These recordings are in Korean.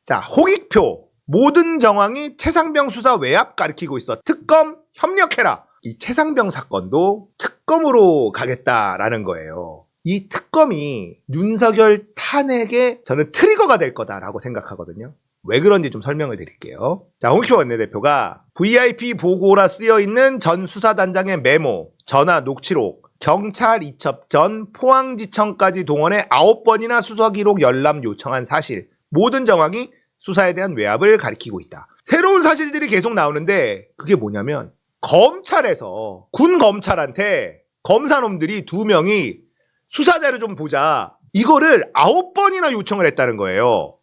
자, 홍익표. 모든 정황이 최상병 수사 외압 가리키고 있어. 특검 협력해라. 이 최상병 사건도 특검으로 가겠다라는 거예요. 이 특검이 윤석열 탄핵의 저는 트리거가 될 거다라고 생각하거든요. 왜 그런지 좀 설명을 드릴게요. 자, 홍익표 원내대표가 VIP 보고라 쓰여있는 전 수사단장의 메모, 전화 녹취록, 경찰 이첩 전 포항지청까지 동원해 9번이나 수사기록 열람 요청한 사실, 모든 정황이 수사에 대한 외압을 가리키고 있다. 새로운 사실들이 계속 나오는데 그게 뭐냐면 검찰에서 군 검찰한테 검사놈들이 2명이 수사자료 좀 보자. 이거를 9번이나 요청을 했다는 거예요.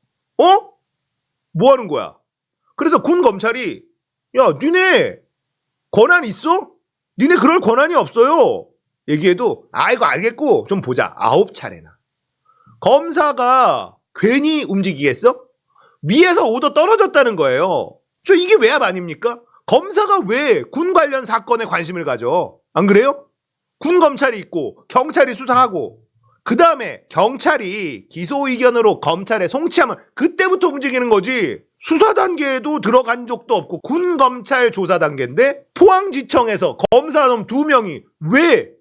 뭐 하는 거야? 그래서 군 검찰이 야, 니네 권한 있어? 니네 그럴 권한이 없어요. 얘기해도 이거 알겠고 좀 보자. 9차례나. 검사가 괜히 움직이겠어? 위에서 오더 떨어졌다는 거예요. 이게 외압 아닙니까? 검사가 왜 군 관련 사건에 관심을 가져? 안 그래요? 군 검찰이 있고 경찰이 수사하고 그 다음에 경찰이 기소 의견으로 검찰에 송치하면 그때부터 움직이는 거지. 수사 단계에도 들어간 적도 없고 군 검찰 조사 단계인데 포항지청에서 검사놈 2명이 왜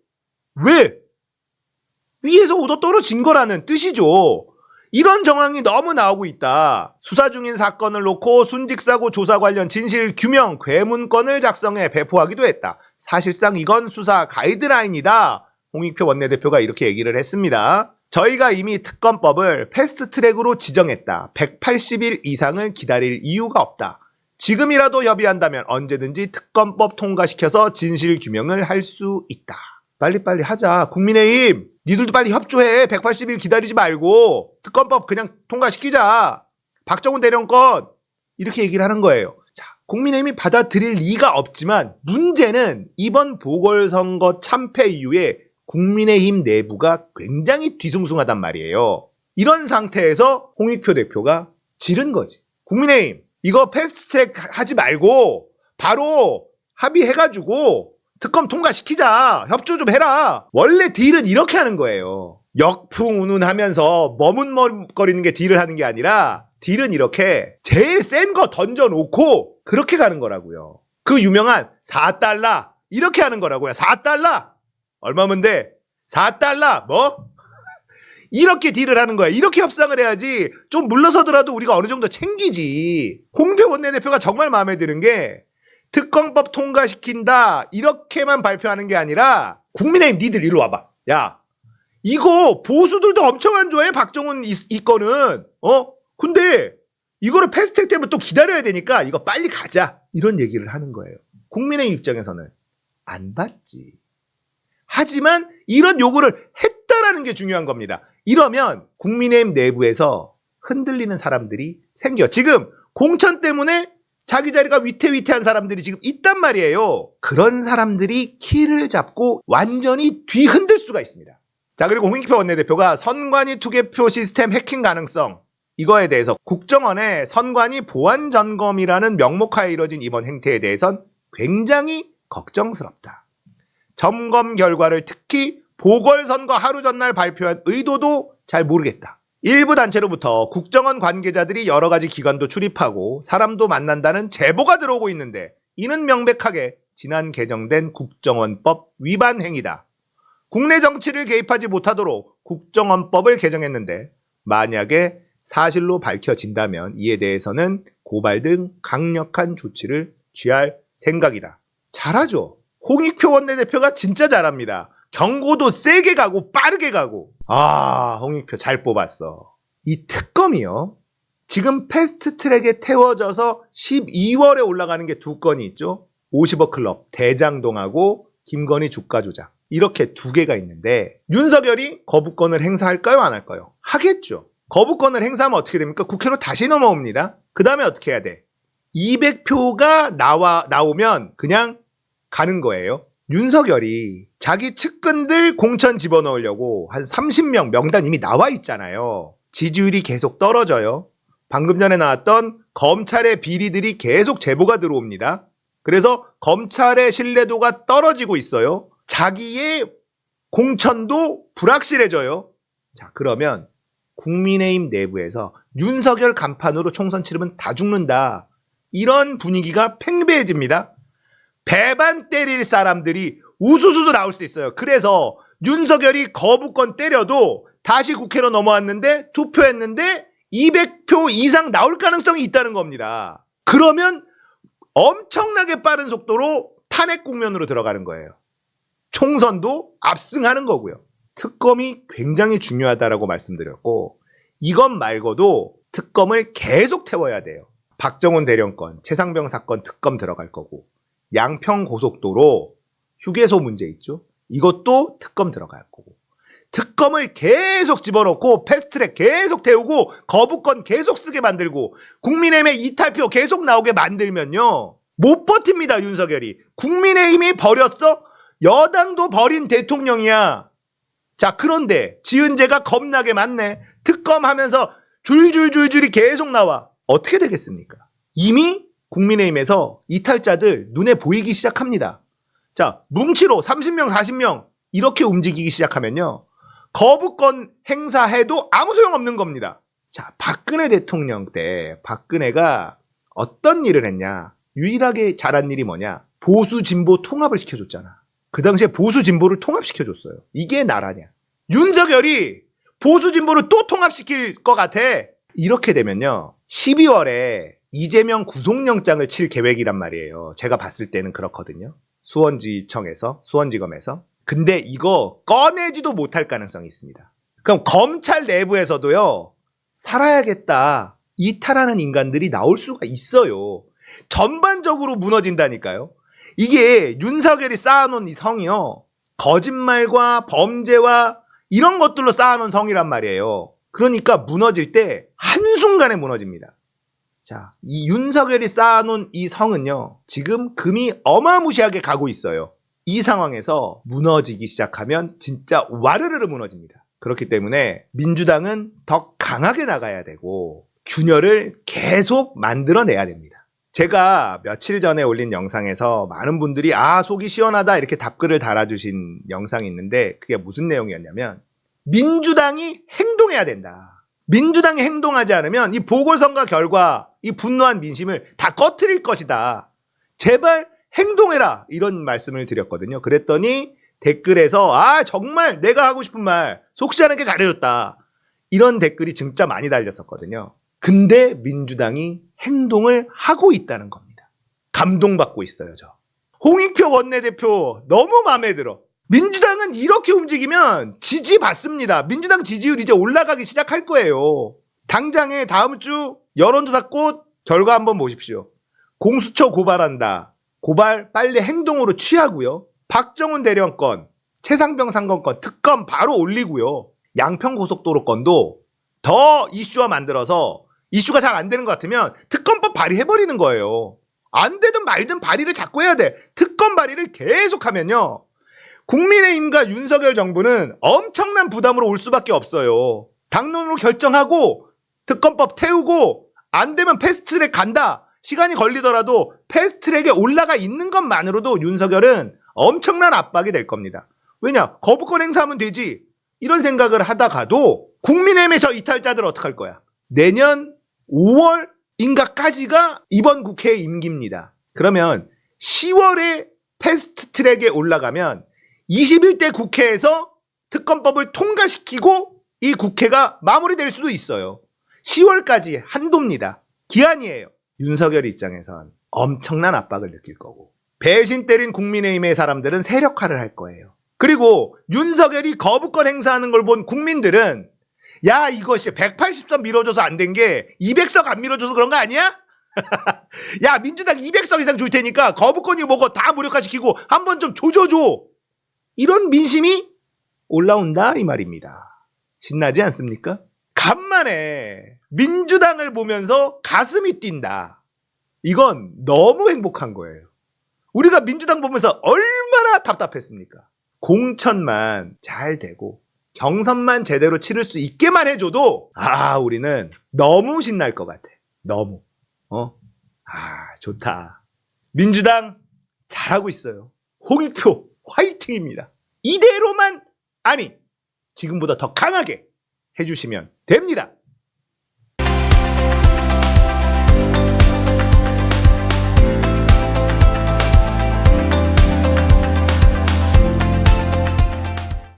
위에서 오더 떨어진 거라는 뜻이죠. 이런 정황이 너무 나오고 있다. 수사 중인 사건을 놓고 순직사고 조사 관련 진실 규명 괴문건을 작성해 배포하기도 했다. 사실상 이건 수사 가이드라인이다. 홍익표 원내대표가 이렇게 얘기를 했습니다. 저희가 이미 특검법을 패스트트랙으로 지정했다. 180일 이상을 기다릴 이유가 없다. 지금이라도 협의한다면 언제든지 특검법 통과시켜서 진실 규명을 할 수 있다. 빨리빨리 하자. 국민의힘 니들도 빨리 협조해. 180일 기다리지 말고 특검법 그냥 통과시키자. 박정훈 대령권 이렇게 얘기를 하는 거예요. 자, 국민의힘이 받아들일 리가 없지만 문제는 이번 보궐선거 참패 이후에 국민의힘 내부가 굉장히 뒤숭숭하단 말이에요. 이런 상태에서 홍익표 대표가 지른 거지. 국민의힘 이거 패스트트랙 하지 말고 바로 합의해가지고 특검 통과시키자. 협조 좀 해라. 원래 딜은 이렇게 하는 거예요. 역풍운운하면서 머뭇머뭇거리는 게 딜을 하는 게 아니라 딜은 이렇게 제일 센 거 던져놓고 그렇게 가는 거라고요. 그 유명한 4달러 이렇게 하는 거라고요. 4달러 얼마면 돼? 4달러 뭐? 이렇게 딜을 하는 거야. 이렇게 협상을 해야지 좀 물러서더라도 우리가 어느 정도 챙기지. 홍익표 원내대표가 정말 마음에 드는 게 특검법 통과시킨다 이렇게만 발표하는 게 아니라 국민의힘 니들 이리 와봐. 야 이거 보수들도 엄청 안 좋아해. 박정훈 이 건은 근데 이거를 패스트트랙 때문에 또 기다려야 되니까 이거 빨리 가자 이런 얘기를 하는 거예요. 국민의힘 입장에서는 안 받지. 하지만 이런 요구를 했다라는 게 중요한 겁니다. 이러면 국민의힘 내부에서 흔들리는 사람들이 생겨. 지금 공천 때문에 자기 자리가 위태위태한 사람들이 지금 있단 말이에요. 그런 사람들이 키를 잡고 완전히 뒤흔들 수가 있습니다. 자, 그리고 홍익표 원내대표가 선관위 투개표 시스템 해킹 가능성 이거에 대해서 국정원의 선관위 보안 점검이라는 명목하에 이뤄진 이번 행태에 대해선 굉장히 걱정스럽다. 점검 결과를 특히 보궐선거 하루 전날 발표한 의도도 잘 모르겠다. 일부 단체로부터 국정원 관계자들이 여러 가지 기관도 출입하고 사람도 만난다는 제보가 들어오고 있는데 이는 명백하게 지난 개정된 국정원법 위반 행위다. 국내 정치를 개입하지 못하도록 국정원법을 개정했는데 만약에 사실로 밝혀진다면 이에 대해서는 고발 등 강력한 조치를 취할 생각이다. 잘하죠. 홍익표 원내대표가 진짜 잘합니다. 경고도 세게 가고 빠르게 가고. 홍익표 잘 뽑았어. 이 특검이요. 지금 패스트트랙에 태워져서 12월에 올라가는 게 2건이 있죠. 50억 클럽 대장동하고 김건희 주가 조작. 이렇게 2개가 있는데 윤석열이 거부권을 행사할까요? 안 할까요? 하겠죠. 거부권을 행사하면 어떻게 됩니까? 국회로 다시 넘어옵니다. 그 다음에 어떻게 해야 돼? 200표가 나오면 그냥 가는 거예요. 윤석열이 자기 측근들 공천 집어넣으려고 한 30명 명단 이미 나와 있잖아요. 지지율이 계속 떨어져요. 방금 전에 나왔던 검찰의 비리들이 계속 제보가 들어옵니다. 그래서 검찰의 신뢰도가 떨어지고 있어요. 자기의 공천도 불확실해져요. 자, 그러면 국민의힘 내부에서 윤석열 간판으로 총선 치르면 다 죽는다. 이런 분위기가 팽배해집니다. 배반 때릴 사람들이 우수수도 나올 수 있어요. 그래서 윤석열이 거부권 때려도 다시 국회로 넘어왔는데 투표했는데 200표 이상 나올 가능성이 있다는 겁니다. 그러면 엄청나게 빠른 속도로 탄핵 국면으로 들어가는 거예요. 총선도 압승하는 거고요. 특검이 굉장히 중요하다라고 말씀드렸고 이것 말고도 특검을 계속 태워야 돼요. 박정훈 대령건, 최상병 사건 특검 들어갈 거고 양평 고속도로 휴게소 문제 있죠. 이것도 특검 들어갈 거고 특검을 계속 집어넣고 패스트트랙 계속 태우고 거부권 계속 쓰게 만들고 국민의힘의 이탈표 계속 나오게 만들면요. 못 버팁니다. 윤석열이. 국민의힘이 버렸어? 여당도 버린 대통령이야. 자, 그런데 지은 죄가 겁나게 많네. 특검하면서 줄줄줄줄이 계속 나와. 어떻게 되겠습니까? 이미 국민의힘에서 이탈자들 눈에 보이기 시작합니다. 자, 뭉치로 30명, 40명 이렇게 움직이기 시작하면요. 거부권 행사해도 아무 소용없는 겁니다. 자, 박근혜 대통령 때 박근혜가 어떤 일을 했냐? 유일하게 잘한 일이 뭐냐? 보수 진보 통합을 시켜줬잖아. 그 당시에 보수 진보를 통합시켜줬어요. 이게 나라냐? 윤석열이 보수 진보를 또 통합시킬 것 같아. 이렇게 되면요. 12월에 이재명 구속영장을 칠 계획이란 말이에요. 제가 봤을 때는 그렇거든요. 수원지검에서. 근데 이거 꺼내지도 못할 가능성이 있습니다. 그럼 검찰 내부에서도요. 살아야겠다. 이탈하는 인간들이 나올 수가 있어요. 전반적으로 무너진다니까요. 이게 윤석열이 쌓아놓은 이 성이요. 거짓말과 범죄와 이런 것들로 쌓아놓은 성이란 말이에요. 그러니까 무너질 때 한순간에 무너집니다. 자, 이 윤석열이 쌓아놓은 이 성은요. 지금 금이 어마무시하게 가고 있어요. 이 상황에서 무너지기 시작하면 진짜 와르르르 무너집니다. 그렇기 때문에 민주당은 더 강하게 나가야 되고 균열을 계속 만들어내야 됩니다. 제가 며칠 전에 올린 영상에서 많은 분들이 속이 시원하다 이렇게 답글을 달아주신 영상이 있는데 그게 무슨 내용이었냐면 민주당이 행동해야 된다. 민주당이 행동하지 않으면 이 보궐선거 결과 이 분노한 민심을 다 꺼트릴 것이다. 제발 행동해라 이런 말씀을 드렸거든요. 그랬더니 댓글에서 정말 내가 하고 싶은 말 속 시원하게 잘해줬다. 이런 댓글이 진짜 많이 달렸었거든요. 근데 민주당이 행동을 하고 있다는 겁니다. 감동받고 있어요, 저. 홍익표 원내대표 너무 마음에 들어. 민주당은 이렇게 움직이면 지지받습니다. 민주당 지지율 이제 올라가기 시작할 거예요. 당장에 다음 주 여론조사 꽃 결과 한번 보십시오. 공수처 고발한다. 고발 빨리 행동으로 취하고요. 박정훈 대령건, 최상병 상건건 특검 바로 올리고요. 양평 고속도로 건도 더 이슈화 만들어서 이슈가 잘 안 되는 것 같으면 특검법 발의해버리는 거예요. 안 되든 말든 발의를 자꾸 해야 돼. 특검 발의를 계속하면요. 국민의힘과 윤석열 정부는 엄청난 부담으로 올 수밖에 없어요. 당론으로 결정하고 특검법 태우고 안 되면 패스트트랙 간다. 시간이 걸리더라도 패스트트랙에 올라가 있는 것만으로도 윤석열은 엄청난 압박이 될 겁니다. 왜냐? 거부권 행사하면 되지. 이런 생각을 하다가도 국민의힘의 저 이탈자들 어떡할 거야? 내년 5월인가까지가 이번 국회의 임기입니다. 그러면 10월에 패스트트랙에 올라가면 21대 국회에서 특검법을 통과시키고 이 국회가 마무리될 수도 있어요. 10월까지 한도입니다. 기한이에요. 윤석열 입장에선 엄청난 압박을 느낄 거고 배신 때린 국민의힘의 사람들은 세력화를 할 거예요. 그리고 윤석열이 거부권 행사하는 걸 본 국민들은 야 이것이 180석 밀어줘서 안 된 게 200석 안 밀어줘서 그런 거 아니야? 야 민주당 200석 이상 줄 테니까 거부권이 뭐고 다 무력화시키고 한번 좀 조져줘. 이런 민심이 올라온다 이 말입니다. 신나지 않습니까? 간만에 민주당을 보면서 가슴이 뛴다. 이건 너무 행복한 거예요. 우리가 민주당 보면서 얼마나 답답했습니까? 공천만 잘 되고 경선만 제대로 치를 수 있게만 해줘도 우리는 너무 신날 것 같아. 너무. 좋다. 민주당 잘하고 있어요. 홍익표 화이팅입니다. 이대로만 지금보다 더 강하게 해주시면 됩니다.